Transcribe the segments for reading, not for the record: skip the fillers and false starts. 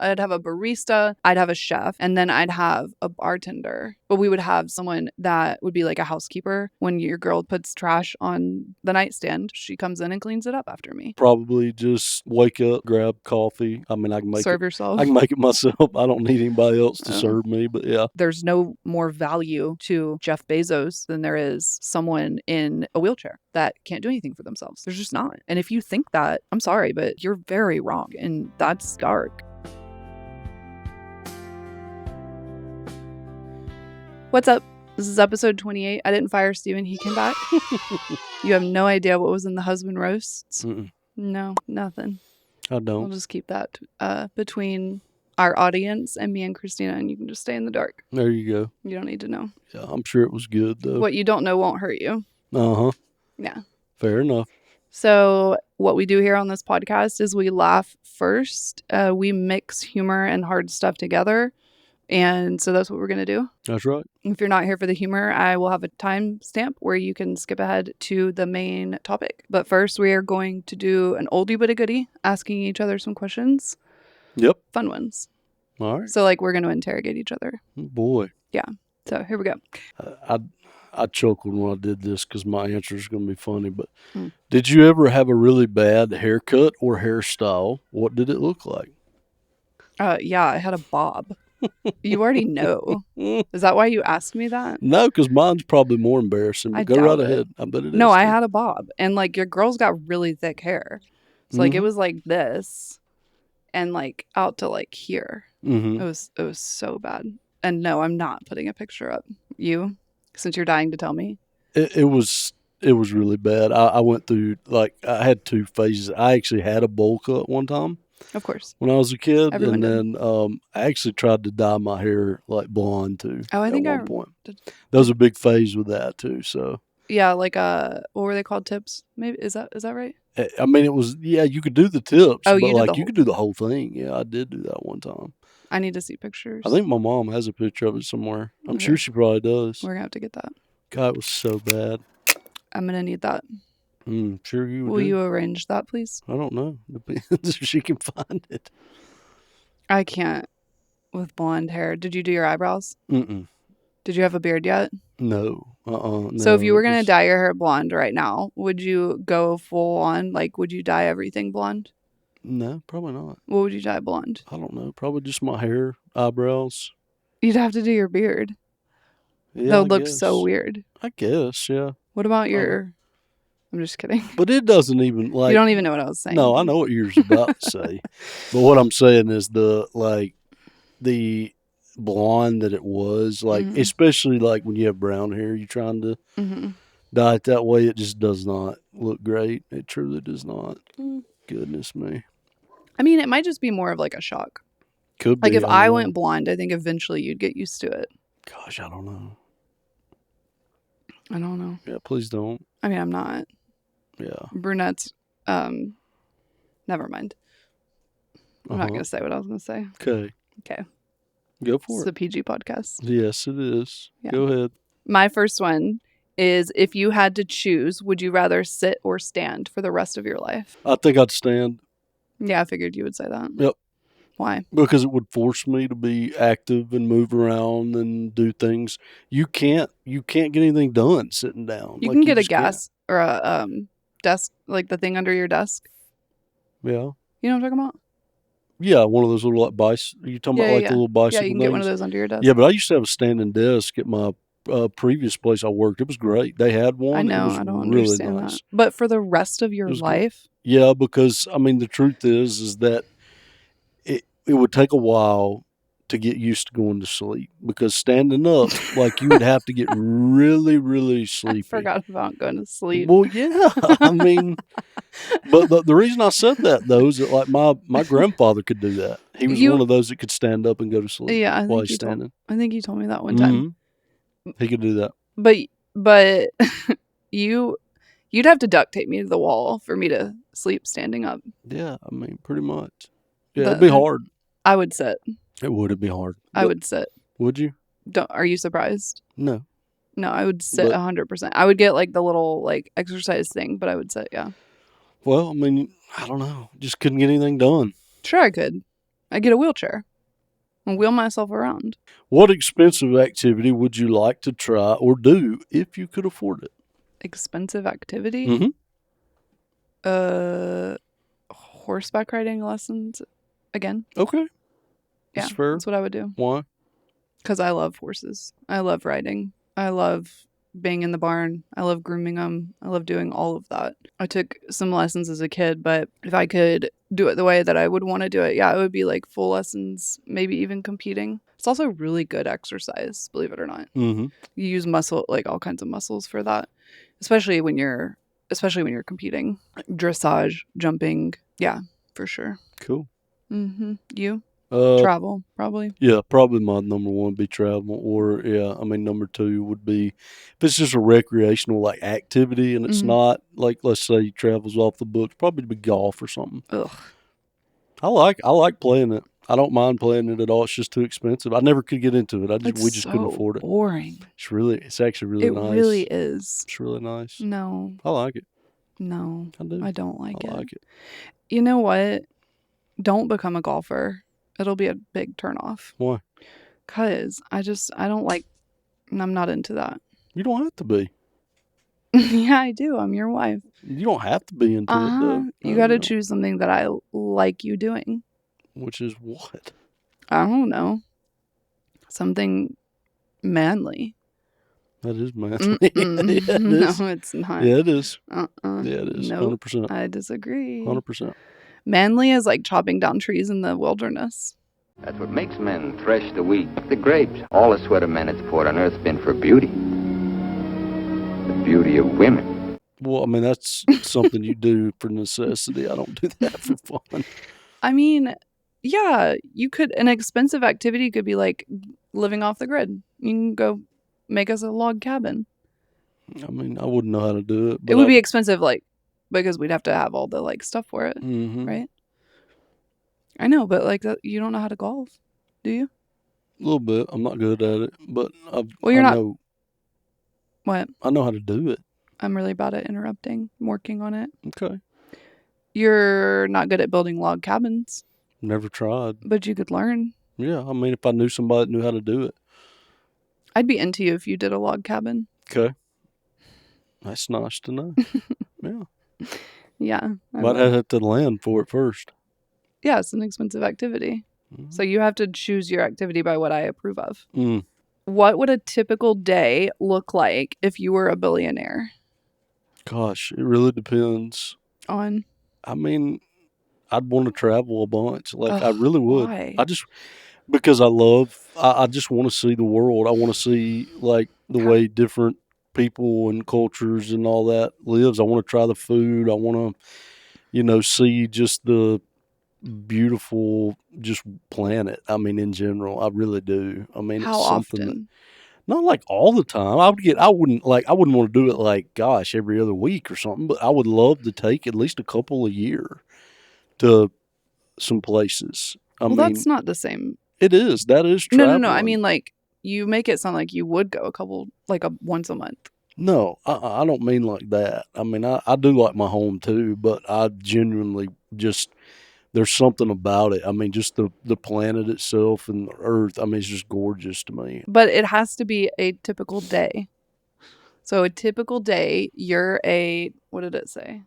I'd have a barista, I'd have a chef, and then I'd have a bartender. But we would have someone that would be like a housekeeper. When your girl puts trash on the nightstand, she comes in and cleans it up after me. Probably just wake up, grab coffee. I mean, I can make Serve it. yourself. I can make it myself. I don't need anybody else to serve me, but yeah. There's no more value to Jeff Bezos than there is someone in a wheelchair that can't do anything for themselves. There's just not. And if you think that, I'm sorry, but you're very wrong. And that's dark. What's up? This is episode 28. I didn't fire Steven. He came back. You have no idea what was in the husband roasts? Mm-mm. No, nothing. I don't. We'll just keep that between our audience and me and Christina, and you can just stay in the dark. There you go. You don't need to know. Yeah, I'm sure it was good, though. What you don't know won't hurt you. Uh-huh. Yeah. Fair enough. So what we do here on this podcast is we laugh first. We mix humor and hard stuff together. And so that's what we're going to do. That's right. If you're not here for the humor, I will have a timestamp where you can skip ahead to the main topic. But first, we are going to do an oldie but a goodie, asking each other some questions. Yep. Fun ones. All right. So, like, we're going to interrogate each other. Boy. Yeah. So, here we go. I chuckled when I did this because my answer is going to be funny. But did you ever have a really bad haircut or hairstyle? What did it look like? Yeah, I had a bob. You already know. Is that why you asked me that? No, because mine's probably more embarrassing. But go right ahead. I bet it is. No, I had a bob. And, like, your girl's got really thick hair. So, like, it was like this and, like, out to, like, here. Mm-hmm. It was so bad. And no, I'm not putting a picture up. You? Since you're dying to tell me. It was really bad. I went through, like, I had two phases. I actually had a bowl cut one time. Of course. When I was a kid. Everyone and then I actually tried to dye my hair, like, blonde, too. Oh, I think at one point. There was a big phase with that, too, so. Yeah, like, what were they called? Tips? Maybe. Is that right? I mean, it was, yeah, you could do the tips. Oh, but, you could do the whole thing. Yeah, I did do that one time. I need to see pictures. I think my mom has a picture of it somewhere. I'm sure she probably does. We're going to have to get that. God, it was so bad. I'm going to need that. Sure you would. Will you arrange that, please? I don't know. Depends if she can find it. I can't with blonde hair. Did you do your eyebrows? Mm-mm. Did you have a beard yet? No. No, so if you were going to dye your hair blonde right now, would you go full on? Like, would you dye everything blonde? No, probably not. What would you dye blonde? I don't know. Probably just my hair, eyebrows. You'd have to do your beard. Yeah, that would look so weird. I guess, yeah. What about your... I'm just kidding. But it doesn't even, like... You don't even know what I was saying. No, I know what you're about to say. But what I'm saying is the blonde that it was, like, especially, like, when you have brown hair, you're trying to dye it that way, it just does not look great. It truly does not. Goodness me. I mean, it might just be more of, like, a shock. Could be. Like, if I went blonde, I think eventually you'd get used to it. Gosh, I don't know. I don't know. Yeah, please don't. I mean, I'm not. Yeah. Brunettes, never mind. I'm not going to say what I was going to say. Okay. Go for It's a PG podcast. Yes, it is. Yeah. Go ahead. My first one is, if you had to choose, would you rather sit or stand for the rest of your life? I think I'd stand. Yeah, I figured you would say that. Yep. Why? Because it would force me to be active and move around and do things. You can't get anything done sitting down. You can get a gas or a desk, like the thing under your desk. Yeah. You know what I'm talking about? Yeah, one of those little, like, bicycle. Are you talking about, like, the little bicycle Yeah, you can things? get one of those under your desk. Yeah, but I used to have a standing desk at my previous place I worked. It was great. They had one. I know. I don't understand that. But for the rest of your life? Good. Yeah, because, I mean, the truth is that it would take a while to get used to going to sleep, because standing up, like, you would have to get really, really sleepy. I forgot about going to sleep. Well, yeah, I mean, but the reason I said that, though, is that, like, my grandfather could do that. He was one of those that could stand up and go to sleep while he's standing. I think you told me that one time. He could do that. But you'd have to duct tape me to the wall for me to sleep standing up. Yeah, I mean, pretty much. Yeah, it'd be hard. I would sit. It would. It'd be hard. I would sit. Would you? Are you surprised? No. No, I would sit 100%. I would get, like, the little, like, exercise thing, but I would sit, yeah. Well, I mean, I don't know. Just couldn't get anything done. Sure I could. I get a wheelchair and wheel myself around. What expensive activity would you like to try or do if you could afford it? Expensive activity? Mm-hmm. Horseback riding lessons again. Okay. Yeah, That's fair. that's what I would do. Why? Because I love horses. I love riding. I love being in the barn. I love grooming them. I love doing all of that. I took some lessons as a kid, but if I could do it the way that I would want to do it, yeah, it would be like full lessons, maybe even competing. It's also really good exercise, believe it or not. Mm-hmm. You use muscle, like all kinds of muscles for that, especially when you're competing. Dressage, jumping, yeah, for sure. Cool. Mm-hmm. You? Uh, Travel, probably. Yeah, probably my number one would be travel, or number two would be if it's just a recreational like activity and it's not like let's say travels off the books, probably be golf or something. Ugh. I like playing it. I don't mind playing it at all. It's just too expensive. I never could get into it. We just couldn't afford it. Boring. It's actually really nice. It really is. It's really nice. No. I like it. No. I do. I don't like it. I like it. You know what? Don't become a golfer. It'll be a big turnoff. Why? Because I don't like, I'm not into that. You don't have to be. Yeah, I do. I'm your wife. You don't have to be into it, though. You got to choose something that I like you doing. Which is what? I don't know. Something manly. That is manly. Yeah, it is. No, it's not. Yeah, it is. Yeah, it is. Nope. 100%. I disagree. 100%. Manly is like chopping down trees in the wilderness. That's what makes men thresh the wheat, the grapes. All the sweat of men that's poured on earth's been for beauty. The beauty of women. Well, I mean, that's something you do for necessity. I don't do that for fun. I mean, yeah, you could, an expensive activity could be like living off the grid. You can go make us a log cabin. I mean, I wouldn't know how to do it. But it would be expensive, like, because we'd have to have all the like stuff for it, right? I know, but like you don't know how to golf, do you? A little bit. I'm not good at it, but you're not. Know, what? I know how to do it. I'm really bad at interrupting. I'm working on it. Okay. You're not good at building log cabins. Never tried. But you could learn. Yeah, I mean, if I knew somebody that knew how to do it. I'd be into you if you did a log cabin. Okay. That's nice to know. Yeah. Yeah. Might have to land for it first. Yeah, it's an expensive activity. So you have to choose your activity by what I approve of. What would a typical day look like if you were a billionaire? Gosh, it really depends. On? I mean, I'd want to travel a bunch. Like, I really would. Why? Because I just want to see the world. I want to see, like, the way different people and cultures and all that lives. I want to try the food. I want to, see just the beautiful just planet. I mean, in general, I really do. I mean, how it's something often? Not like all the time. I wouldn't want to do it like, gosh, every other week or something, but I would love to take at least a couple a year to some places. I mean, that's not the same. It is. That is traveling. No. I mean, like, you make it sound like you would go a couple, like once a month. No, I don't mean like that. I mean, I do like my home too, but I genuinely just, there's something about it. I mean, just the planet itself and the earth. I mean, it's just gorgeous to me. But it has to be a typical day. So a typical day, you're what did it say?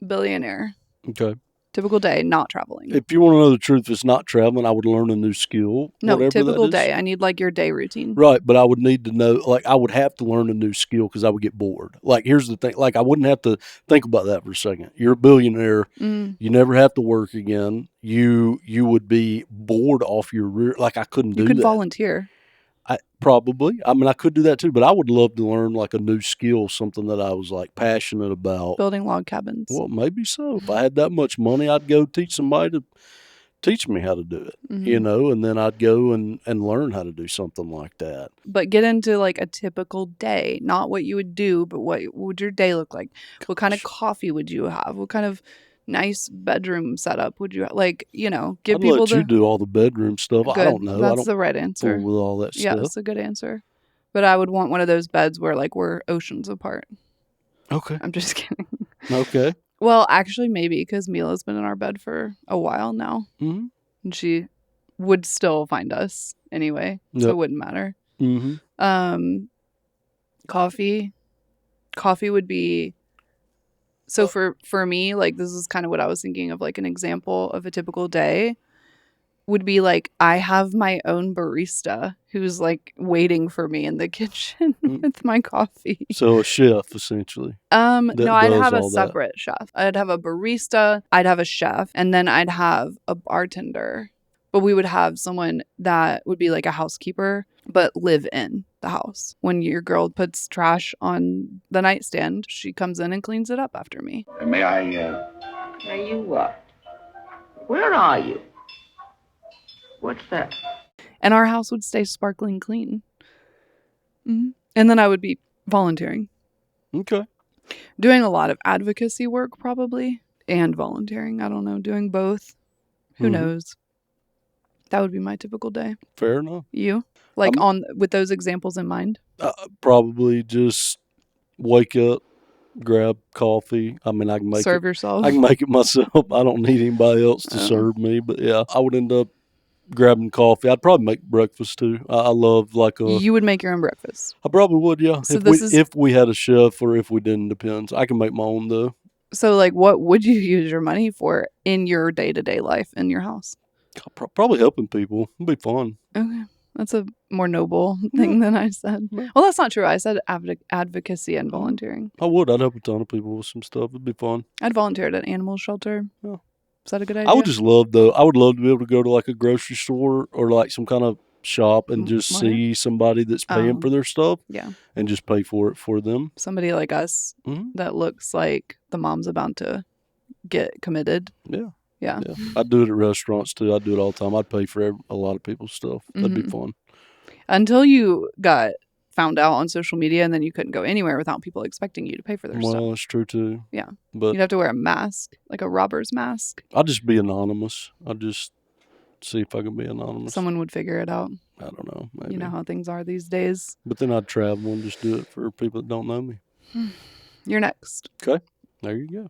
Billionaire. Okay. Typical day, not traveling. If you want to know the truth, it's not traveling. I would learn a new skill. No, typical day. I need like your day routine. Right, but I would need to know, like, I would have to learn a new skill because I would get bored. Like, here's the thing. Like, I wouldn't have to think about that for a second. You're a billionaire. You never have to work again. You would be bored off your rear. Like, I couldn't do that. You could volunteer. Probably. I mean, I could do that too, but I would love to learn like a new skill, something that I was like passionate about. Building log cabins. Well, maybe so. If I had that much money, I'd go teach somebody to teach me how to do it, and then I'd go and learn how to do something like that. But get into like a typical day, not what you would do, but what would your day look like? What kind of coffee would you have? What kind of nice bedroom setup would you have? Like, give people let you do all the bedroom stuff. Good. I don't know. That's the right answer. With all that stuff. Yeah, that's a good answer. But I would want one of those beds where like we're oceans apart. Okay. I'm just kidding. Okay. Well, actually, maybe because Mila's been in our bed for a while now. And she would still find us anyway. So Yep. it wouldn't matter. Mm-hmm. Coffee would be, so for me, like, this is kind of what I was thinking of, like an example of a typical day would be like, I have my own barista who's like waiting for me in the kitchen with my coffee. So a chef, essentially. No, I'd does have a all that. separate chef. I'd have a barista, I'd have a chef, and then I'd have a bartender. But we would have someone that would be like a housekeeper, but live in the house. When your girl puts trash on the nightstand, she comes in and cleans it up after me. May I, Now you what? Where are you? What's that? And our house would stay sparkling clean. Mm-hmm. And then I would be volunteering. Okay. Doing a lot of advocacy work, probably, and volunteering. I don't know, doing both. Who knows? That would be my typical day. Fair enough. You? Like, with those examples in mind? Probably just wake up, grab coffee. I mean, I can make Serve yourself. I can make it myself. I don't need anybody else to serve me. But yeah, I would end up grabbing coffee. I'd probably make breakfast too. I love like a. You would make your own breakfast. I probably would, yeah. So if we had a chef or if we didn't, depends. I can make my own though. So, like, what would you use your money for in your day-to-day life in your house? Probably helping people. It'd be fun. Okay. That's a more noble thing than I said. Well, that's not true. I said advocacy and volunteering. I would. I'd help a ton of people with some stuff. It'd be fun. I'd volunteer at an animal shelter. Yeah. Is that a good idea? I would just love though. I would love to be able to go to like a grocery store or like some kind of shop and just see somebody that's paying for their stuff. Yeah. And just pay for it for them. Somebody like us that looks like the mom's about to get committed. Yeah. Yeah. I'd do it at restaurants too. I'd do it all the time. I'd pay for a lot of people's stuff. That'd be fun. Until you got found out on social media and then you couldn't go anywhere without people expecting you to pay for their stuff. Well, that's true too. Yeah. But you'd have to wear a mask, like a robber's mask. I'd just be anonymous. I'd just see if I can be anonymous. Someone would figure it out. I don't know. Maybe. You know how things are these days. But then I'd travel and just do it for people that don't know me. You're next. Okay. There you go.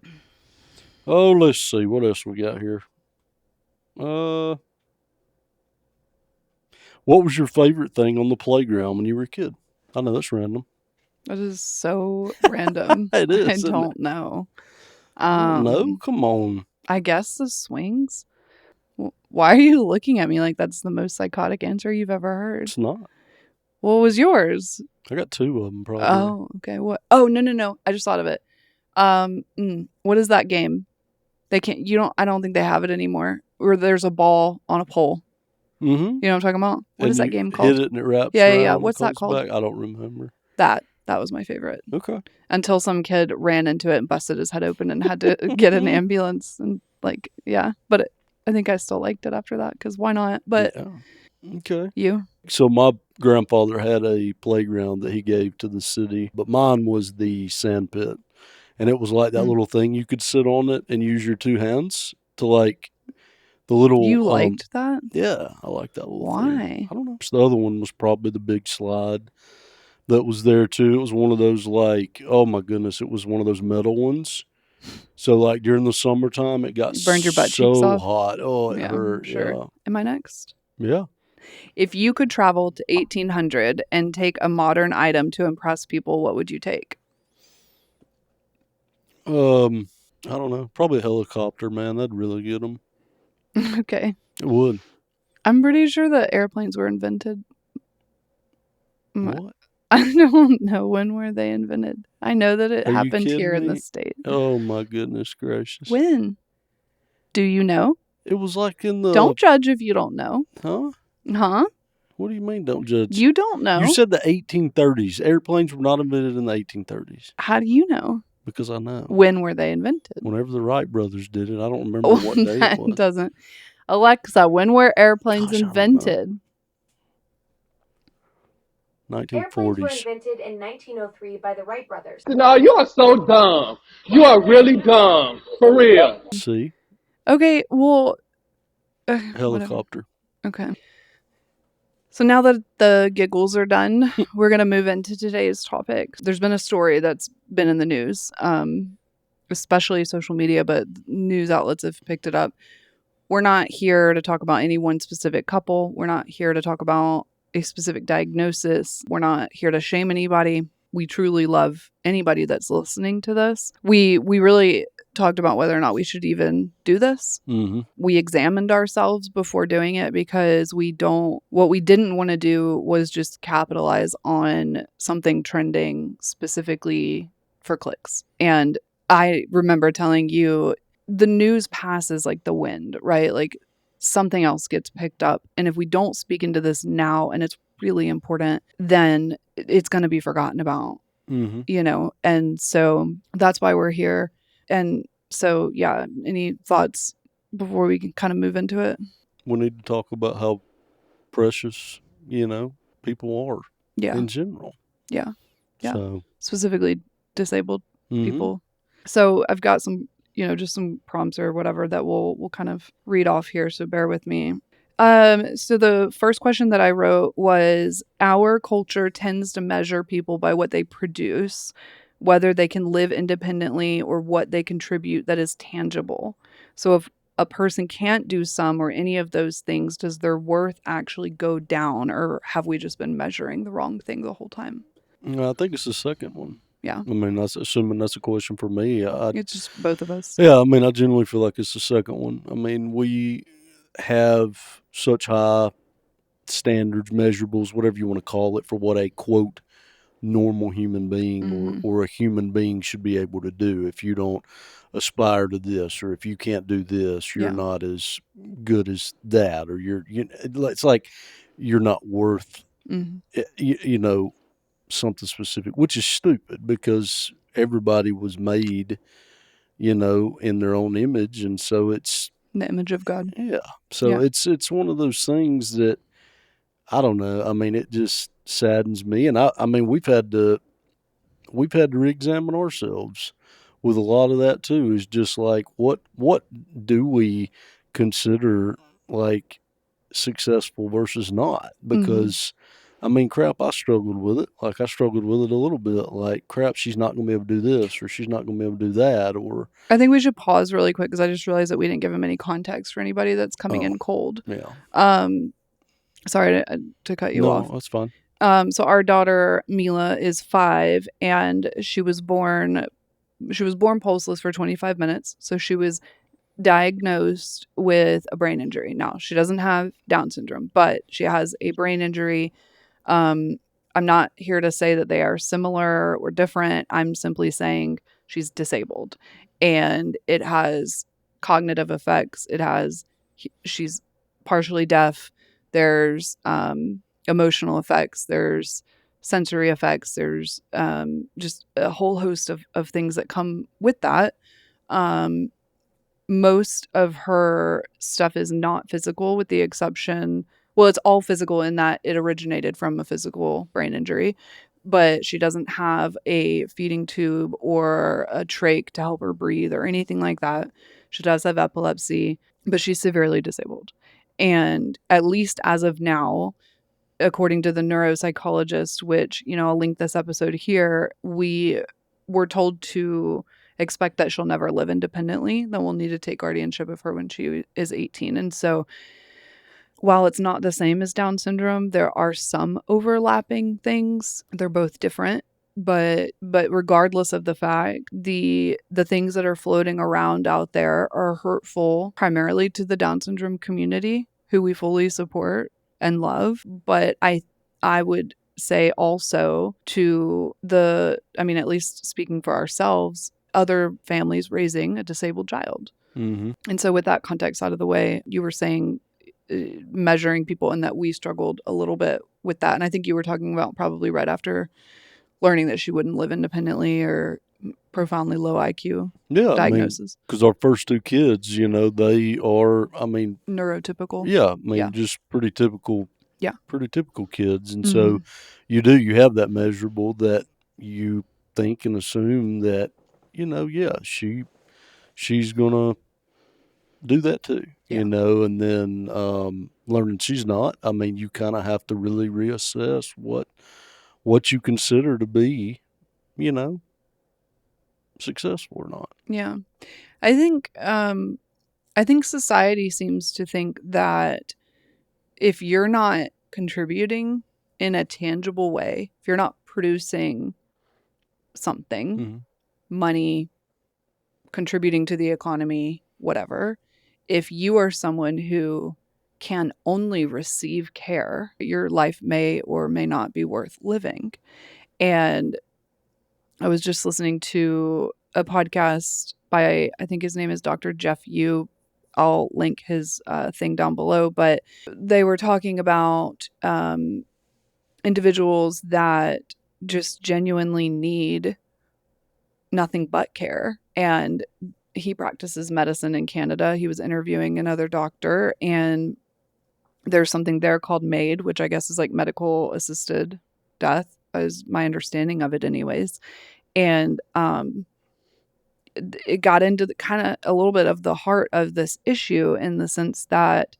Oh, let's see. What else we got here? What was your favorite thing on the playground when you were a kid? I know that's random. That is so random. It is. I don't know. No, come on. I guess the swings. Why are you looking at me like that's the most psychotic answer you've ever heard? It's not. What was yours? I got two of them probably. Oh, okay. What? Oh, no. I just thought of it. What is that game? They can't. I don't think they have it anymore. Where there's a ball on a pole. Mm-hmm. You know what I'm talking about? What is that game called? Hit it and it wraps. Yeah. What's that called? Back. I don't remember. That was my favorite. Okay. Until some kid ran into it and busted his head open and had to get an ambulance and But I think I still liked it after that because why not? But yeah. Okay. You? So my grandfather had a playground that he gave to the city, but mine was the sand pit. And it was like that little thing. You could sit on it and use your two hands to like the little... You liked that? Yeah, I liked that little Why? thing. I don't know. So the other one was probably the big slide that was there too. It was one of those like, oh my goodness, it was one of those metal ones. So like during the summertime, it got burned your butt cheeks off. Hot. Oh, it hurt. Sure. Yeah. Am I next? Yeah. If you could travel to 1800 and take a modern item to impress people, what would you take? I don't know. Probably a helicopter, man. That'd really get them. Okay. It would. I'm pretty sure that airplanes were invented. What? I don't know when were they invented. I know that it happened here in the state. Oh my goodness gracious. When? Do you know? It was like in the... Don't judge if you don't know. Huh? Huh? What do you mean don't judge? You don't know. You said the 1830s. Airplanes were not invented in the 1830s. How do you know? Because I know. When were they invented? Whenever the Wright brothers did it. I don't remember what day it was. Doesn't. Alexa, when were airplanes invented? 1940s. Airplanes were invented in 1903 by the Wright brothers. No, you are so dumb. You are really dumb. For real. See? Okay, well... Helicopter. Whatever. Okay. So now that the giggles are done, we're going to move into today's topic. There's been a story that's been in the news, especially social media, but news outlets have picked it up, we're not here to talk about any one specific couple. We're not here to talk about a specific diagnosis. We're not here to shame anybody. We truly love anybody that's listening to this. We really talked about whether or not we should even do this. Mm-hmm. We examined ourselves before doing it because what we didn't want to do was just capitalize on something trending specifically for clicks. And I remember telling you, the news passes like the wind, right? Like something else gets picked up. And if we don't speak into this now, and it's really important, then it's going to be forgotten about, Mm-hmm. And so that's why we're here. And so, yeah, any thoughts before we can kind of move into it? We need to talk about how precious, people are Yeah. in general. Yeah. Yeah. So, specifically disabled mm-hmm. people. So I've got some, just some prompts or whatever that we'll kind of read off here. So bear with me. So the first question that I wrote was, our culture tends to measure people by what they produce, whether they can live independently or what they contribute that is tangible. So if a person can't do some or any of those things, does their worth actually go down, or have we just been measuring the wrong thing the whole time? I think it's the second one. Yeah. I mean, that's assuming that's a question for me. It's just both of us. Yeah, I mean, I generally feel like it's the second one. I mean, we have such high standards, measurables, whatever you want to call it, for what a quote normal human being or a human being should be able to do. If you don't aspire to this, or if you can't do this, you're not as good as that, or it's like you're not worth, something specific, which is stupid because everybody was made, in their own image, and so it's the image of God. Yeah. So it's one of those things that I don't know. I mean, it just saddens me, and I mean, we've had to re-examine ourselves with a lot of that too. Is just like what do we consider like successful versus not? Because I mean, crap, I struggled with it. Like, I struggled with it a little bit. Like, crap, she's not going to be able to do this, or she's not going to be able to do that, or... I think we should pause really quick because I just realized that we didn't give him any context for anybody that's coming in cold. Yeah. Sorry to cut you off. No, that's fine. So our daughter, Mila, is 5, and she was born pulseless for 25 minutes. So she was diagnosed with a brain injury. Now, she doesn't have Down syndrome, but she has a brain injury. I'm not here to say that they are similar or different. I'm simply saying she's disabled, and it has cognitive effects. She's partially deaf. There's emotional effects. There's sensory effects. There's just a whole host of things that come with that. Most of her stuff is not physical, with the exception, well, it's all physical in that it originated from a physical brain injury, but she doesn't have a feeding tube or a trach to help her breathe or anything like that. She does have epilepsy, but she's severely disabled. And at least as of now, according to the neuropsychologist, which, I'll link this episode here, we were told to expect that she'll never live independently, that we'll need to take guardianship of her when she is 18. And so while it's not the same as Down syndrome, there are some overlapping things. They're both different, but regardless of the fact, the things that are floating around out there are hurtful primarily to the Down syndrome community, who we fully support and love. But I would say also to at least speaking for ourselves, other families raising a disabled child. And so with that context out of the way, you were saying measuring people, and that we struggled a little bit with that. And I think you were talking about probably right after learning that she wouldn't live independently or profoundly low IQ diagnosis. Because our first 2 kids, they are, neurotypical. Yeah, just pretty typical. Yeah. Pretty typical kids. And so you have that measurable that you think and assume that, she's going to do that too, and then learning she's not. I mean, you kind of have to really reassess what you consider to be, successful or not. Yeah. I think I think society seems to think that if you're not contributing in a tangible way, if you're not producing something, Mm-hmm. money, contributing to the economy, whatever, if you are someone who can only receive care, your life may or may not be worth living. And I was just listening to a podcast by, I think his name is Dr. Jeff Yu. I'll link his thing down below, but they were talking about individuals that just genuinely need nothing but care. And he practices medicine in Canada. He was interviewing another doctor, and there's something there called MAID, which I guess is like medical assisted death, is my understanding of it, anyways. And it got into kind of a little bit of the heart of this issue, in the sense that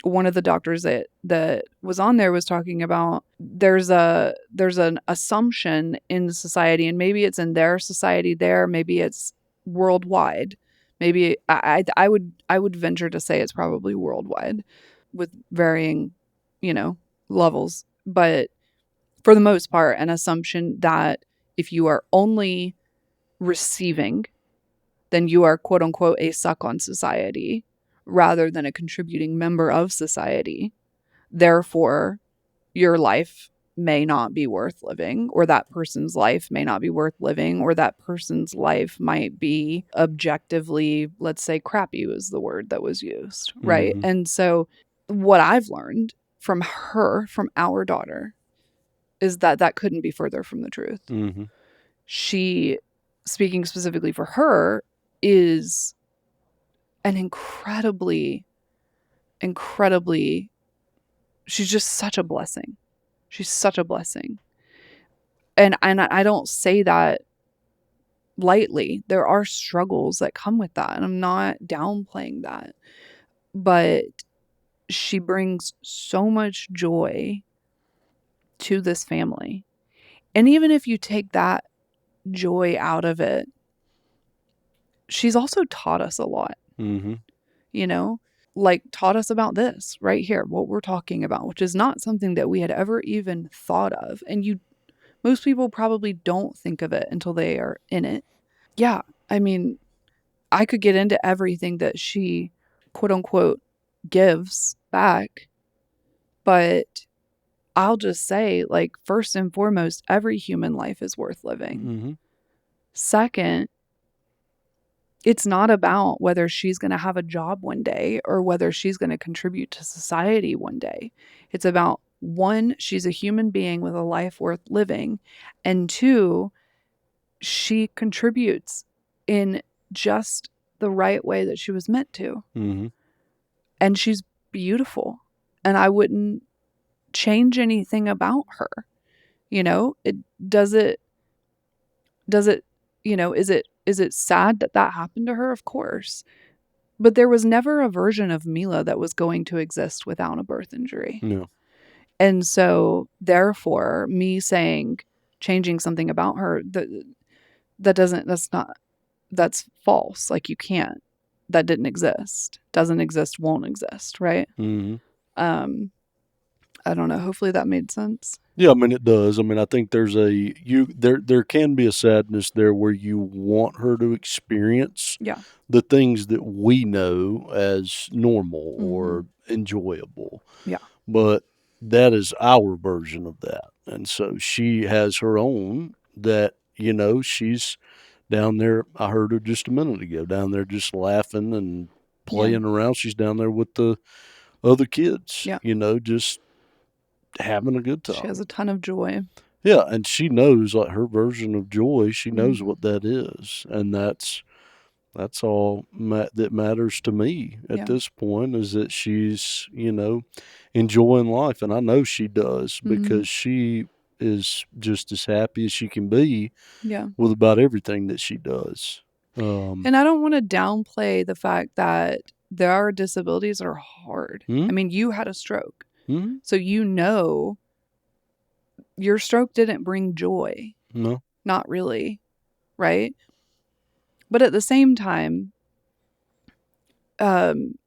one of the doctors that was on there was talking about there's an assumption in society, and maybe it's in their society there, maybe it's worldwide. Maybe I would venture to say it's probably worldwide, with varying, levels. But for the most part, an assumption that if you are only receiving, then you are quote unquote a suck on society rather than a contributing member of society. Therefore, your life may not be worth living, or that person's life may not be worth living, or that person's life might be objectively, let's say, crappy was the word that was used, right? Mm-hmm. And so what I've learned from our daughter, is that couldn't be further from the truth. Mm-hmm. She, speaking specifically for her, is an incredibly, she's just such a blessing. She's such a blessing. And I don't say that lightly. There are struggles that come with that, and I'm not downplaying that. But she brings so much joy to this family. And even if you take that joy out of it, she's also taught us a lot. Mm-hmm. Like taught us about this right here, what we're talking about, which is not something that we had ever even thought of. And most people probably don't think of it until they are in it. Yeah. I mean, I could get into everything that she quote unquote gives back, but I'll just say, like, first and foremost, every human life is worth living. Mm-hmm. Second, it's not about whether she's going to have a job one day or whether she's going to contribute to society one day. It's about, one, she's a human being with a life worth living. And two, she contributes in just the right way that she was meant to. Mm-hmm. And she's beautiful. And I wouldn't change anything about her. Does it, is it sad that happened to her? Of course. But there was never a version of Mila that was going to exist without a birth injury. Yeah. And so, therefore, me saying, changing something about her, that's false. Like, you can't. That didn't exist. Doesn't exist, won't exist, right? Mm-hmm. I don't know. Hopefully that made sense. Yeah, I mean it does. I mean, I think there can be a sadness there where you want her to experience Yeah. the things that we know as normal or Mm-hmm. enjoyable. Yeah. But that is our version of that. And so she has her own that, she's down there. I heard her just a minute ago, down there just laughing and playing around. She's down there with the other kids, Yeah. just having a good time. She has a ton of joy. Yeah, and she knows, like, her version of joy. She knows Mm-hmm. what that is, and that's all that matters to me at this point, is that she's enjoying life, and I know she does, Mm-hmm. because she is just as happy as she can be Yeah. with about everything that she does. And I don't want to downplay the fact that there are disabilities that are hard. Mm-hmm. I mean, you had a stroke. Mm-hmm. So your stroke didn't bring joy. No. Not really, right? But at the same time, um,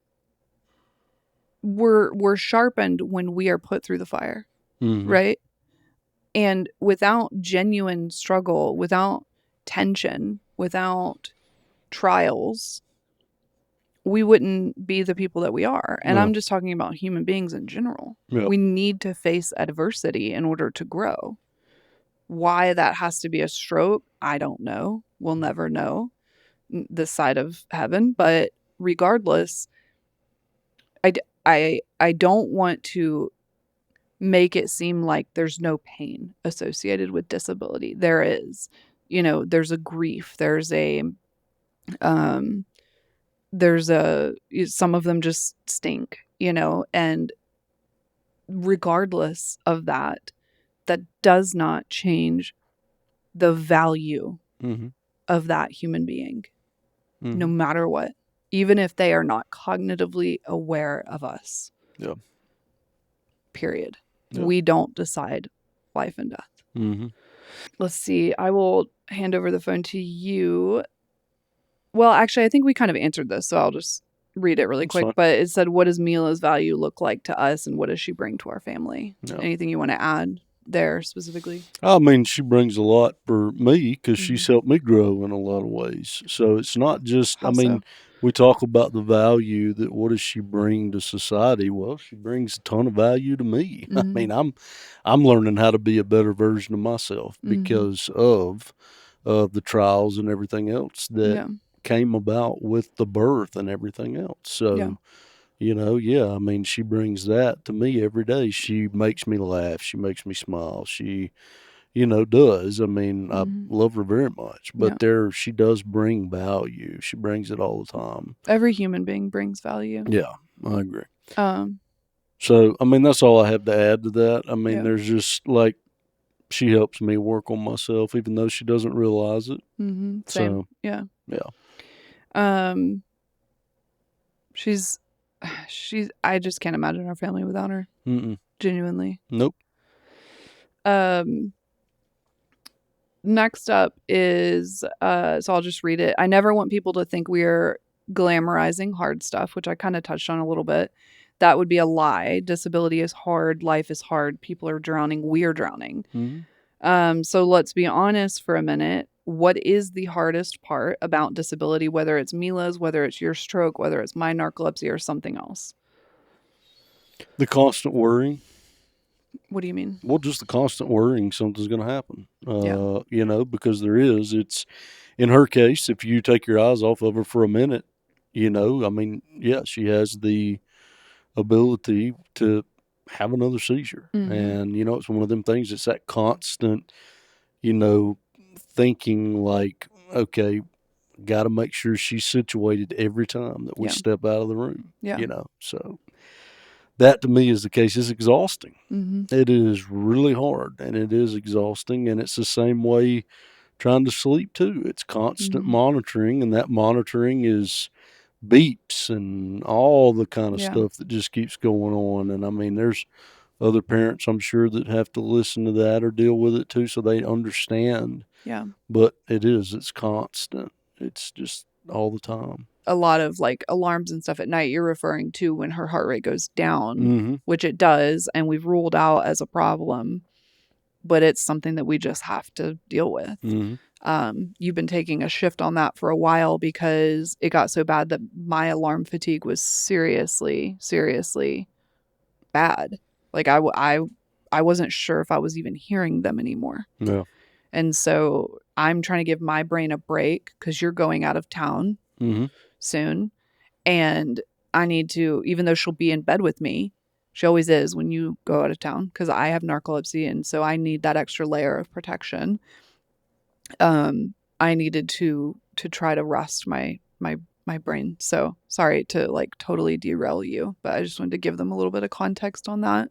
we're sharpened when we are put through the fire, right? And without genuine struggle, without tension, without trials, we wouldn't be the people that we are. And I'm just talking about human beings in general. Yeah. We need to face adversity in order to grow. Why that has to be a stroke, I don't know. We'll never know this side of heaven. But regardless, I don't want to make it seem like there's no pain associated with disability. There is. There's a grief. There's some of them just stink, and regardless of that does not change the value of that human being, no matter what, even if they are not cognitively aware of us. Yeah. Period. Yeah. We don't decide life and death. Let's see. I will hand over the phone to you. Well, actually, I think we kind of answered this, so I'll just read it really quick. Fine. But it said, what does Mila's value look like to us, and what does she bring to our family? Yeah. Anything you want to add there specifically? I mean, she brings a lot for me because she's helped me grow in a lot of ways. So it's not just, How so? we talk about the value that what does she bring to society? Well, she brings a ton of value to me. I mean, I'm learning how to be a better version of myself because of the trials and everything else that came about with the birth and everything else. So, I mean, she brings that to me every day. She makes me laugh. She makes me smile. She, does. I mean, I love her very much, but she does bring value. She brings it all the time. Every human being brings value. Yeah, I agree. So, I mean, that's all I have to add to that. I mean, there's just like, she helps me work on myself, even though she doesn't realize it. Same. So, yeah. She's, I just can't imagine our family without her. Genuinely. Nope. Next up is, so I'll just read it. I never want people to think we're glamorizing hard stuff, which I kind of touched on a little bit. That would be a lie. Disability is hard. Life is hard. People are drowning. We're drowning. So let's be honest for a minute. What is the hardest part about disability, whether it's Mila's, whether it's your stroke, whether it's my narcolepsy or something else? The constant worrying. What do you mean? Well, just the constant worrying something's going to happen. Because there is. It's, in her case, if you take your eyes off of her for a minute, she has the ability to have another seizure. And, it's one of them things, it's that constant, thinking like, okay, got to make sure she's situated every time that we step out of the room. So that to me is the case. It's exhausting. It is really hard and it is exhausting, and it's the same way trying to sleep too. It's constant monitoring, and that monitoring is beeps and all the kind of stuff that just keeps going on. And I mean, there's other parents, I'm sure, that have to listen to that or deal with it too, so they understand. But it's constant. It's just all the time. A lot of like alarms and stuff at night you're referring to when her heart rate goes down, which it does, and we've ruled out as a problem, but it's something that we just have to deal with. You've been taking a shift on that for a while because it got so bad that my alarm fatigue was seriously, seriously bad. Like I wasn't sure if I was even hearing them anymore. And so I'm trying to give my brain a break because you're going out of town soon. And I need to, even though she'll be in bed with me, she always is when you go out of town because I have narcolepsy. And so I need that extra layer of protection. I needed to try to rest my brain. So sorry to like totally derail you, but I just wanted to give them a little bit of context on that.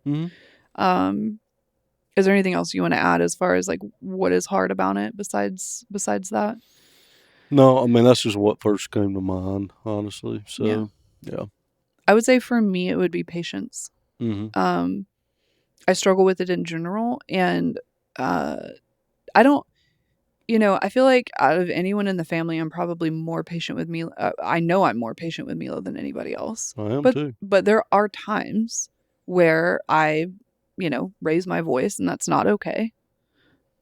Is there anything else you want to add as far as like what is hard about it besides that? No, I mean, that's just what first came to mind, honestly. So, yeah. I would say for me, it would be patience. I struggle with it in general, and I don't you know, I feel like out of anyone in the family, I'm probably more patient with Mila. I know I'm more patient with Mila than anybody else. I am too. But there are times where I, you know, raise my voice, and that's not okay.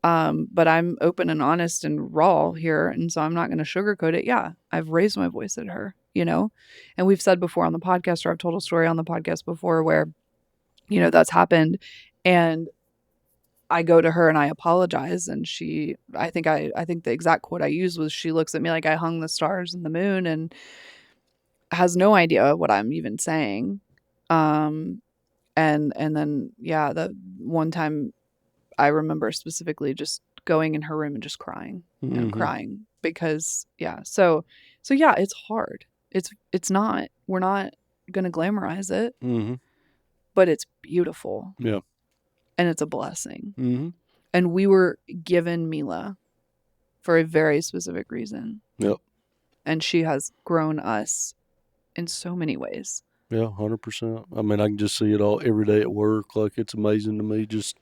But I'm open and honest and raw here, and so I'm not going to sugarcoat it. Yeah, I've raised my voice at her, you know, and we've said before on the podcast, or I've told a story on the podcast before where, you know, that's happened, and I go to her and I apologize, and I think the exact quote I used was, she looks at me like I hung the stars and the moon, and has no idea what I'm even saying. And then, yeah, the one time I remember specifically just going in her room and just crying and crying because, yeah. So yeah, it's hard. It's not, we're not going to glamorize it, but it's beautiful. Yeah. And it's a blessing. And we were given Mila for a very specific reason. Yep. And she has grown us in so many ways. Yeah, 100%. I mean, I can just see it all every day at work. Like, it's amazing to me. Just,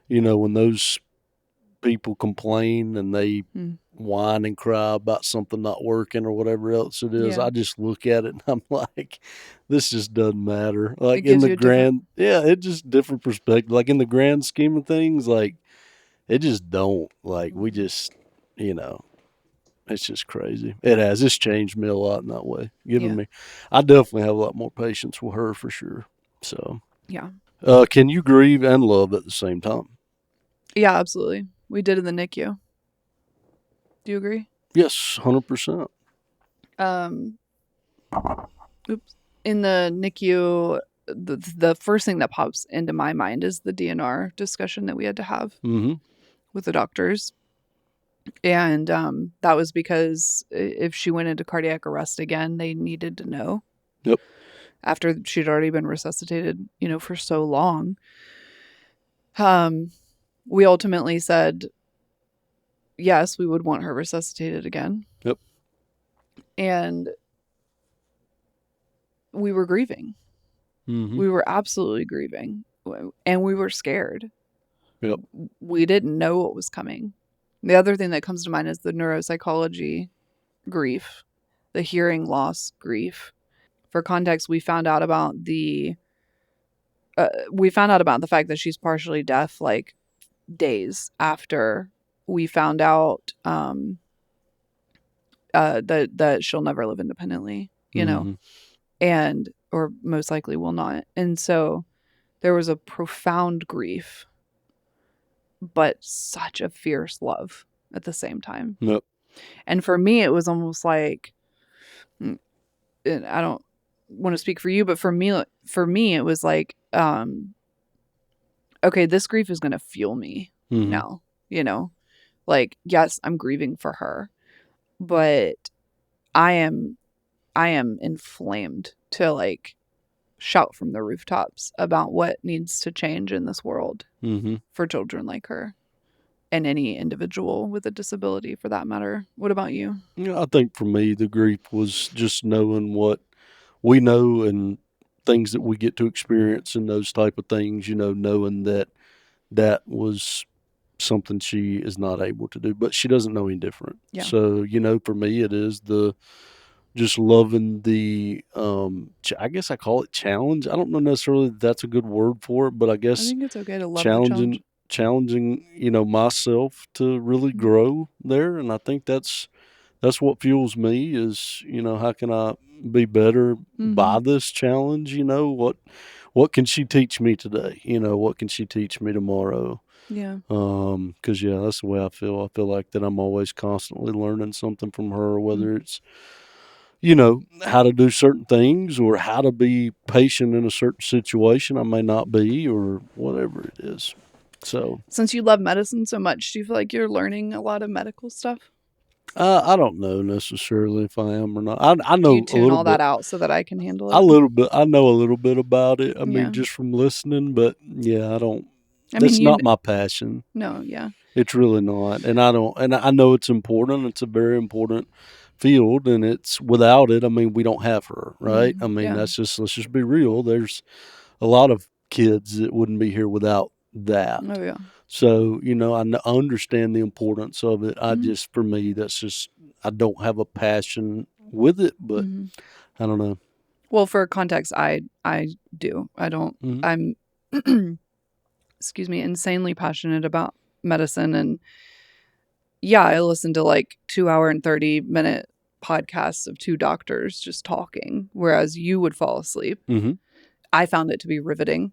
you know, when those people complain and they whine and cry about something not working or whatever else it is, Yeah. I just look at it and I'm like, this just doesn't matter. Like, It gives in you the a different- it's just different perspective. Like, in the grand scheme of things, like, it just don't. Like, we just, you know, it's just crazy. It has. It's changed me a lot in that way. I definitely have a lot more patience with her for sure. So, yeah. Can you grieve and love at the same time? Yeah, absolutely. We did in the NICU. Do you agree? Yes, 100%. In the NICU, the first thing that pops into my mind is the DNR discussion that we had to have with the doctors. And that was because if she went into cardiac arrest again, they needed to know. Yep. After she'd already been resuscitated, you know, for so long. We ultimately said, yes, we would want her resuscitated again. Yep. And we were grieving. We were absolutely grieving. And we were scared. Yep. We didn't know what was coming. The other thing that comes to mind is the neuropsychology grief, the hearing loss grief. For context, we found out about the fact that she's partially deaf like days after we found out that she'll never live independently, you know, and or most likely will not. And so there was a profound grief, but such a fierce love at the same time. Yep. And for me, it was almost like, and I don't want to speak for you, but for me, it was like, okay, this grief is going to fuel me now, you know, like, yes, I'm grieving for her, but I am inflamed to like shout from the rooftops about what needs to change in this world for children like her and any individual with a disability for that matter. What about you? Yeah, I think for me, the grief was just knowing what we know and things that we get to experience and those type of things, you know, knowing that was something she is not able to do, but she doesn't know any different. Yeah. So, you know, for me, it is just loving the, I guess I call it challenge. I don't know necessarily that that's a good word for it, but I guess I think it's okay to love the challenging, you know, myself to really grow there. And I think that's what fuels me is, you know, how can I be better by this challenge? You know, what can she teach me today? You know, what can she teach me tomorrow? Yeah. 'Cause yeah, that's the way I feel. I feel like that I'm always constantly learning something from her, whether it's, you know, how to do certain things or how to be patient in a certain situation I may not be or whatever it is. So, Since you love medicine so much, do you feel like you're learning a lot of medical stuff? I don't know necessarily if I am or not. I know Do you a tune little all bit. that out so that I can handle it? I know a little bit about it. I mean, Yeah. just from listening, but yeah, I that's mean, not my passion. No, yeah. It's really not. And I know it's important. It's a very important field, and it's without it, I mean, we don't have her, right? I mean, Yeah. let's just be real. There's a lot of kids that wouldn't be here without that. Oh, yeah. So, I understand the importance of it. Mhm. For me, I don't have a passion with it, but Mhm. I don't know. Well, for context, I do. I don't. Mhm. I'm, excuse me, insanely passionate about medicine, and yeah, I listen to like 2 hour and 30-minute podcasts of two doctors just talking, whereas you would fall asleep. Mhm. I found it to be riveting.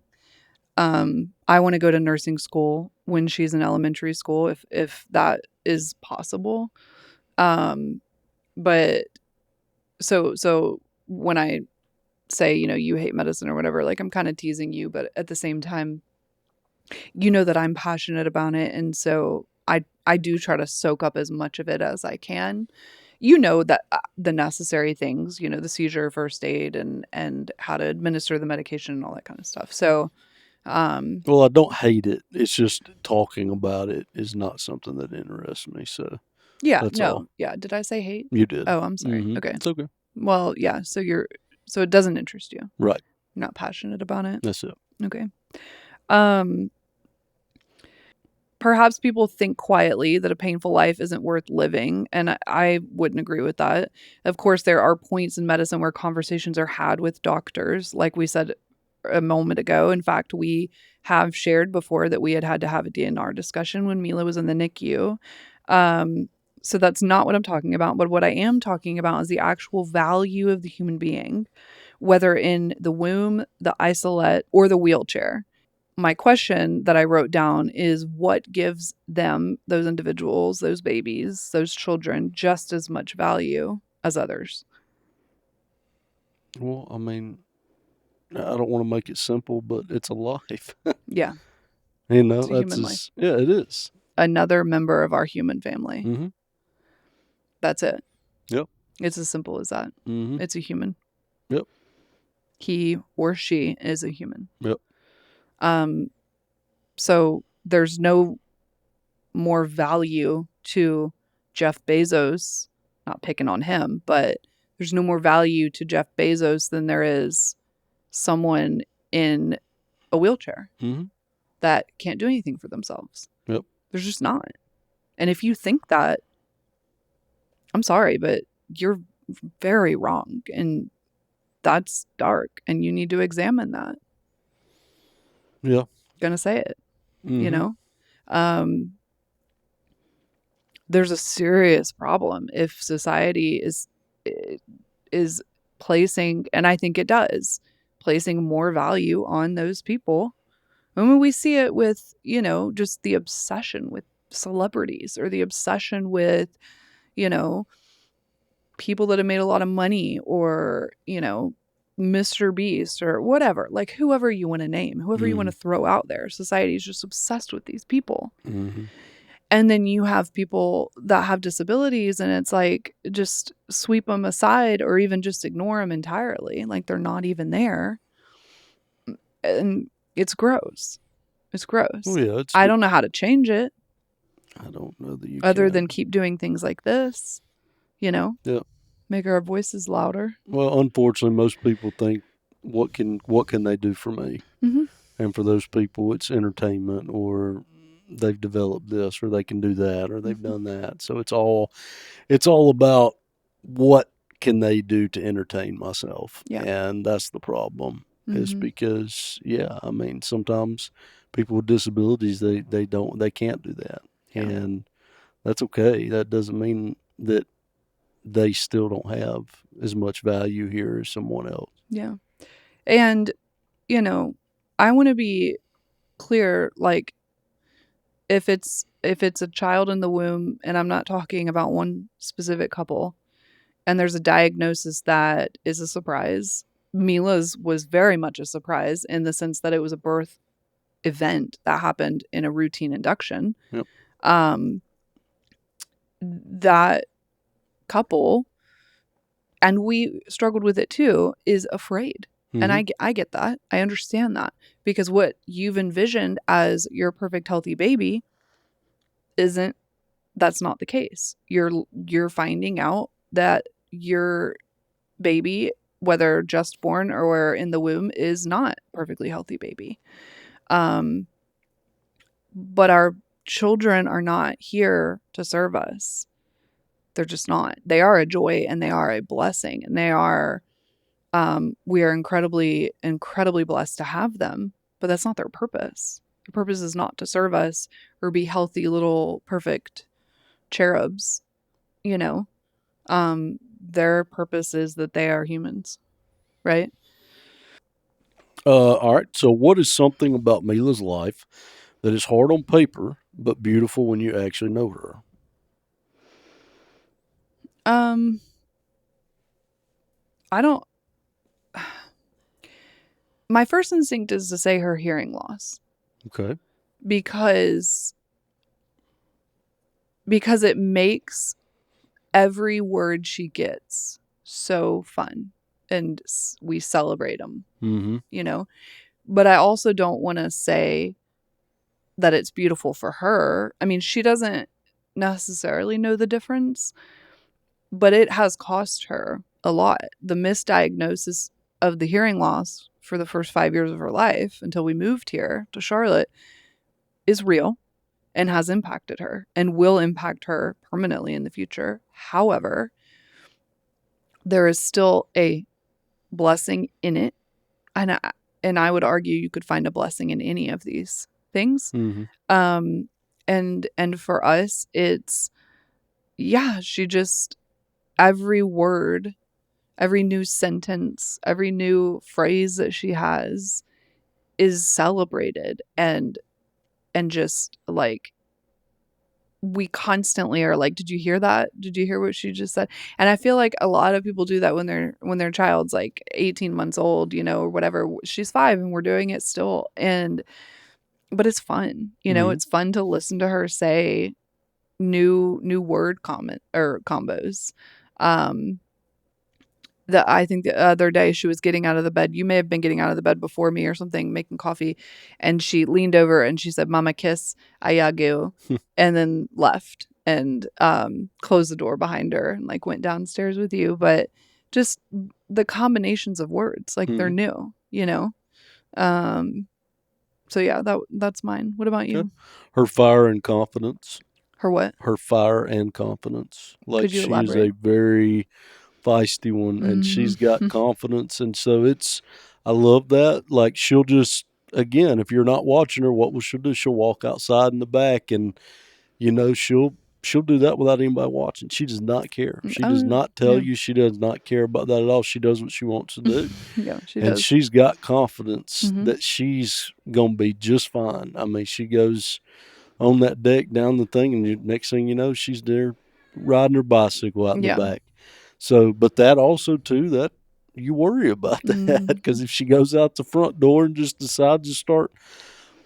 I want to go to nursing school when she's in elementary school, if that is possible. Um, but so when I say, you hate medicine or whatever, like I'm kind of teasing you, but at the same time, that I'm passionate about it, and so I do try to soak up as much of it as I can. That the necessary things, the seizure first aid and how to administer the medication and all that kind of stuff. So, Well, I don't hate it. It's just talking about it is not something that interests me. So yeah, that's all. no, yeah. Did I say hate? You did. Oh, I'm sorry. Okay. It's okay. Well, yeah. So it doesn't interest you. Right. You're not passionate about it. That's it. Okay. Um, Perhaps people think quietly that a painful life isn't worth living, and I wouldn't agree with that. Of course, there are points in medicine where conversations are had with doctors, like we said a moment ago. In fact, we have shared before that we had to have a DNR discussion when Mila was in the NICU. So that's not what I'm talking about. But what I am talking about is the actual value of the human being, whether in the womb, the isolette, or the wheelchair. My question that I wrote down is what gives them, those individuals, those babies, those children, just as much value as others? Well, I mean, I don't want to make it simple, but it's a life. Yeah, That's it's a human life. yeah, it is. Another member of our human family. Mm-hmm. That's it. Yep. It's as simple as that. Mm-hmm. It's a human. Yep. He or she is a human. Yep. So there's no more value to Jeff Bezos, not picking on him, but there's no more value to Jeff Bezos than there is someone in a wheelchair Mm-hmm. that can't do anything for themselves. Yep. There's just not. And if you think that, I'm sorry, but you're very wrong. And that's dark. And you need to examine that. Yeah. Gonna say it, Mm-hmm. There's a serious problem if society is placing, and I think it does, placing more value on those people. I mean, we see it with, just the obsession with celebrities or the obsession with, people that have made a lot of money or, Mr. Beast or whatever, like whoever you want to name, whoever you want to throw out there. Society is just obsessed with these people. Mm-hmm. And then you have people that have disabilities and it's like, just sweep them aside or even just ignore them entirely. Like they're not even there. And it's gross. It's gross. Oh, yeah. I don't know how to change it I don't know that you other can. than keep doing things like this, Yeah. make our voices louder. Well, unfortunately, most people think, what can they do for me? Mm-hmm. And for those people, it's entertainment, or they've developed this, or they can do that, or they've done that. So it's all about what can they do to entertain myself, Yeah. and that's the problem. Is Mm-hmm. because I mean, sometimes people with disabilities they can't do that, Yeah. and that's okay. That doesn't mean that they still don't have as much value here as someone else. Yeah. And, I want to be clear, like if it's a child in the womb, and I'm not talking about one specific couple, and there's a diagnosis that is a surprise. Mila's was very much a surprise in the sense that it was a birth event that happened in a routine induction. Yep. That couple, and we struggled with it too, is afraid. Mm-hmm. And I get that. I understand that, because what you've envisioned as your perfect healthy baby that's not the case. You're finding out that your baby, whether just born or in the womb, is not a perfectly healthy baby. But our children are not here to serve us. They're just not. They are a joy and they are a blessing, and we are incredibly, incredibly blessed to have them, but that's not their purpose. Their purpose is not to serve us or be healthy little perfect cherubs, you know. Their purpose is that they are humans, right? All right. So, what is something about Mila's life that is hard on paper but beautiful when you actually know her? I don't. My first instinct is to say her hearing loss Okay. because it makes every word she gets so fun, and we celebrate them, Mm-hmm. you know. But I also don't want to say that it's beautiful for her. I mean, she doesn't necessarily know the difference, but it has cost her a lot. The misdiagnosis of the hearing loss for the first 5 years of her life until we moved here to Charlotte is real and has impacted her and will impact her permanently in the future. However, there is still a blessing in it. And I would argue you could find a blessing in any of these things. Mm-hmm. And for us, it's, yeah, she just, every word, every new sentence, every new phrase that she has is celebrated, and just like, we constantly are like, did you hear that? Did you hear what she just said? And I feel like a lot of people do that when their child's like 18 months old, you know, or whatever. She's 5 and we're doing it still. But it's fun, you know. Mm-hmm. It's fun to listen to her say new word comment or combos. That I think the other day she was getting out of the bed. You may have been getting out of the bed before me or something, making coffee. And she leaned over and she said, "Mama kiss, ayagu," and then left and closed the door behind her and like went downstairs with you. But just the combinations of words, like they're new, you know? So yeah, that's mine. What about you? Okay. Her fire and confidence. Her what? Her fire and confidence. Like, Could you she is a elaborate? very feisty one, and she's got Mm-hmm. confidence, and so I love that. Like, she'll just, again, if you're not watching her, what will she do? She'll walk outside in the back, and she'll do that without anybody watching. She does not care. She does not tell Yeah. you. She does not care about that at all. She does what she wants to do. Yeah, she And does. she's got confidence Mhm. that she's gonna be just fine. I mean, she goes on that deck down the thing, and next thing you know, she's there riding her bicycle out in the Yeah. back. So, but that also too, that you worry about that, because Mhm. if she goes out the front door and just decides to start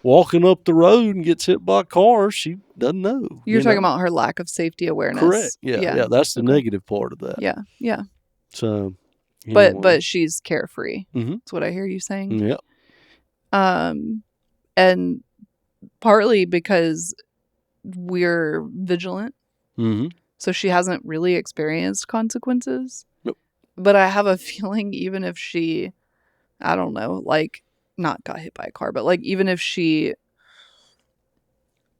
walking up the road and gets hit by a car, she doesn't know. You're talking about her lack of safety Correct. awareness. Yeah, Yeah. yeah. That's the Okay. negative part of that. Yeah. Yeah. So, But anyway. she's carefree. Mm-hmm. That's what I hear you saying. Yep. And partly because we're vigilant, Mm-hmm. so she hasn't really experienced consequences. Nope. But I have a feeling even if she, I don't know, like, not got hit by a car, but like even if she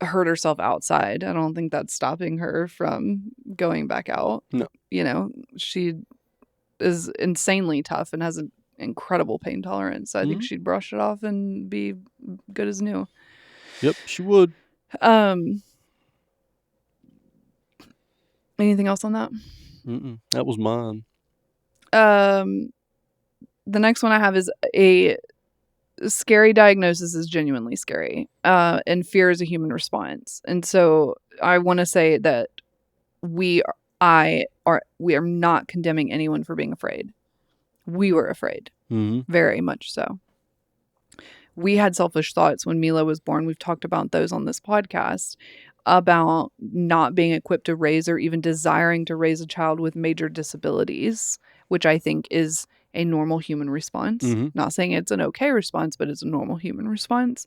hurt herself outside, I don't think that's stopping her from going back out. No. You know, she is insanely tough and has an incredible pain tolerance. So I think she'd brush it off and be good as new. Yep, she would. Anything else on that? That was mine. The next one I have is a scary diagnosis is genuinely scary. And fear is a human response. And so I want to say that we are not condemning anyone for being afraid. We were afraid. Very much so. We had selfish thoughts when Mila was born. We've talked about those on this podcast, about not being equipped to raise or even desiring to raise a child with major disabilities, which I think is a normal human response. Not saying it's an okay response, but it's a normal human response.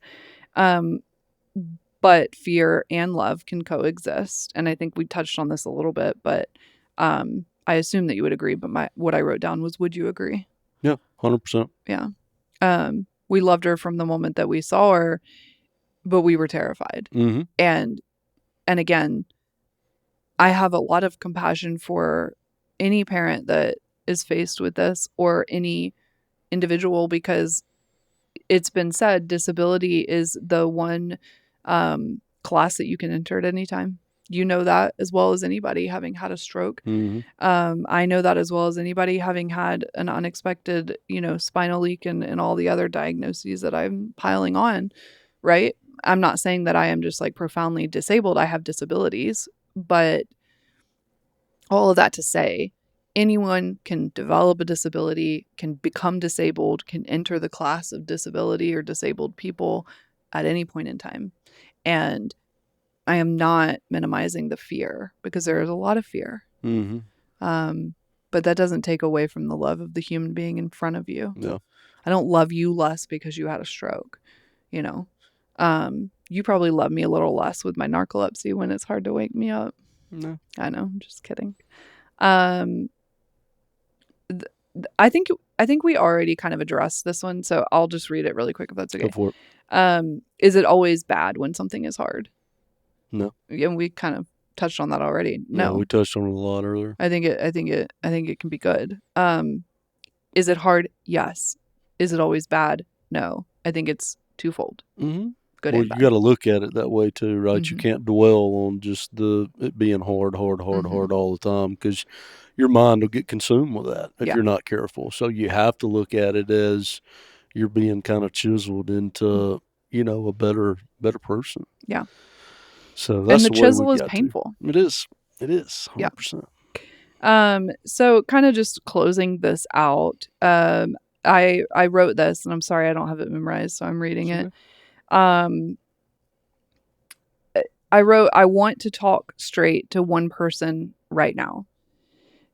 But fear and love can coexist. And I think we touched on this a little bit, but I assume that you would agree. But what I wrote down was, would you agree? Yeah, 100%. Yeah. We loved her from the moment that we saw her, but we were terrified. Mm-hmm. And again, I have a lot of compassion for any parent that is faced with this, or any individual, because it's been said disability is the one class that you can enter at any time. You know that as well as anybody, having had a stroke. Mm-hmm. I know that as well as anybody, having had an unexpected, spinal leak and all the other diagnoses that I'm piling on, right? I'm not saying that I am just like profoundly disabled. I have disabilities, but all of that to say, anyone can develop a disability, can become disabled, can enter the class of disability or disabled people at any point in time. And I am not minimizing the fear, because there is a lot of fear. Mm-hmm. But that doesn't take away from the love of the human being in front of you. Yeah. I don't love you less because you had a stroke, you know. You probably love me a little less with my narcolepsy when it's hard to wake me up. No. I know, I'm just kidding. I think we already kind of addressed this one, so I'll just read it really quick if that's okay. Go for it. Is it always bad when something is hard? No. And we kind of touched on that already. No, Yeah, we touched on it a lot earlier. I think it can be good. Is it hard? Yes. Is it always bad? No. I think it's twofold. Mm-hmm. Good Well, and you bad. got to look at it that way too, right? Mhm. You can't dwell on just it being hard all the time, because your mind will get consumed with that if Yeah. you're not careful. So you have to look at it as you're being kind of chiseled into, a better person. Yeah. So that's And the the way chisel we've is got painful. to. It is. 100%. So kind of just closing this out. I wrote this, and I'm sorry I don't have it memorized, so I'm reading it. I wrote, I want to talk straight to one person right now.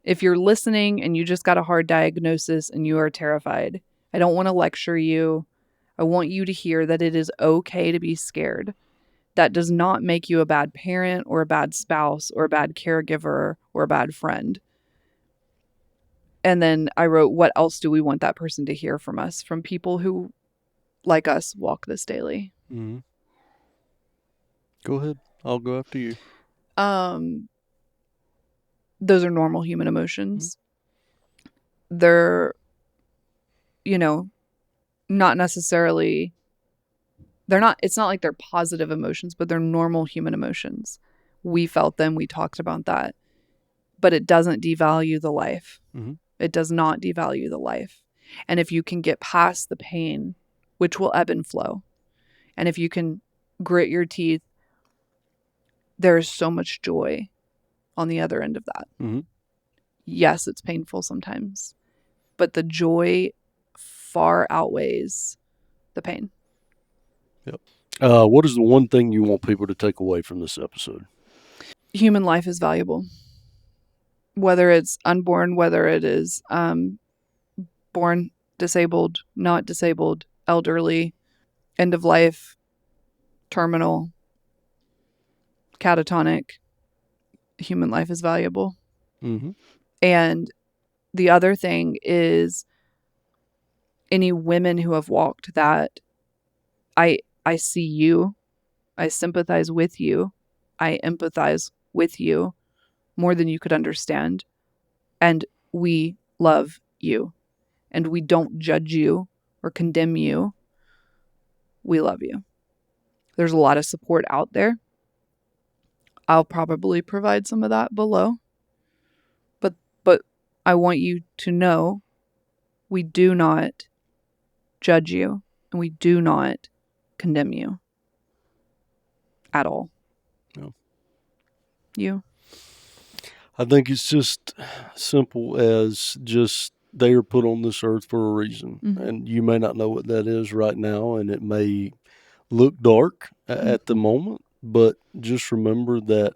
If you're listening and you just got a hard diagnosis and you are terrified, I don't want to lecture you. I want you to hear that it is okay to be scared. That does not make you a bad parent or a bad spouse or a bad caregiver or a bad friend. And then I wrote, what else do we want that person to hear from us? From people who, like us, walk this daily. Mm-hmm. Go ahead. I'll go after you. Those are normal human emotions. They're, not necessarily, it's not like they're positive emotions, but they're normal human emotions. We felt them. We talked about that. But it doesn't devalue the life. Mm-hmm. It does not devalue the life. And if you can get past the pain, which will ebb and flow, and if you can grit your teeth, there is so much joy on the other end of that. Mm-hmm. Yes, it's painful sometimes, but the joy far outweighs the pain. Yep. What is the one thing you want people to take away from this episode? Human life is valuable. Whether it's unborn, whether it is born disabled, not disabled, elderly, end of life, terminal, catatonic, human life is valuable. Mm-hmm. And the other thing is, any women who have walked that, I see you, I sympathize with you, I empathize with you more than you could understand. And we love you. And we don't judge you or condemn you. We love you. There's a lot of support out there. I'll probably provide some of that below. But I want you to know we do not judge you and we do not condemn you at all. No. You? I think it's just simple as just they are put on this earth for a reason. Mm-hmm. And you may not know what that is right now, and it may look dark at the moment, but just remember that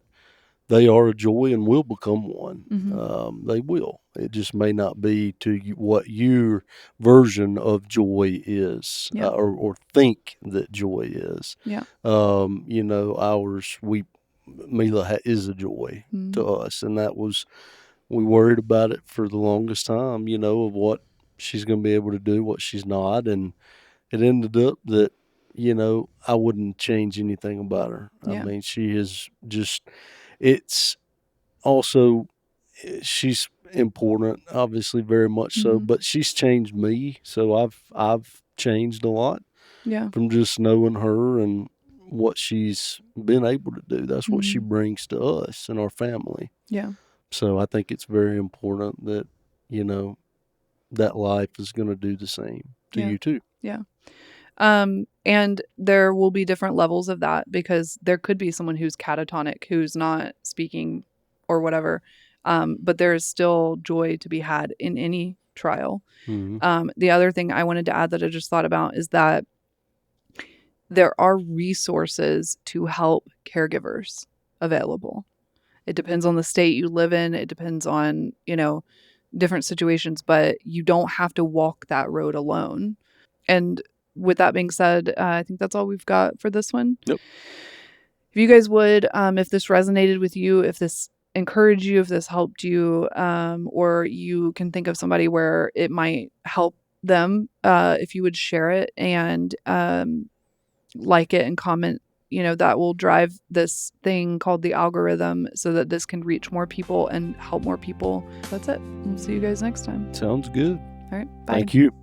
they are a joy and will become one. Mm-hmm. They will. It just may not be to what your version of joy is, Yeah. or think that joy is. Yeah. Ours, Mila is a joy to us, and that was, we worried about it for the longest time, of what she's going to be able to do, what she's not, and it ended up that, I wouldn't change anything about her. Yeah. I mean, she is just, it's also, she's important, obviously, very much so, but she's changed me. So I've changed a lot Yeah. from just knowing her and what she's been able to do. That's what she brings to us and our family. Yeah. So I think it's very important that, that life is going to do the same to Yeah. you too. Yeah. And there will be different levels of that, because there could be someone who's catatonic, who's not speaking or whatever. But there is still joy to be had in any trial. The other thing I wanted to add that I just thought about is that there are resources to help caregivers available. It depends on the state you live in. It depends on, different situations, but you don't have to walk that road alone. And with that being said, I think that's all we've got for this one. Yep. If you guys would, if this resonated with you, if this encouraged you, if this helped you, or you can think of somebody where it might help them, if you would share it and like it and comment, that will drive this thing called the algorithm so that this can reach more people and help more people. That's it. We'll see you guys next time. Sounds good. All right. Bye. Thank you.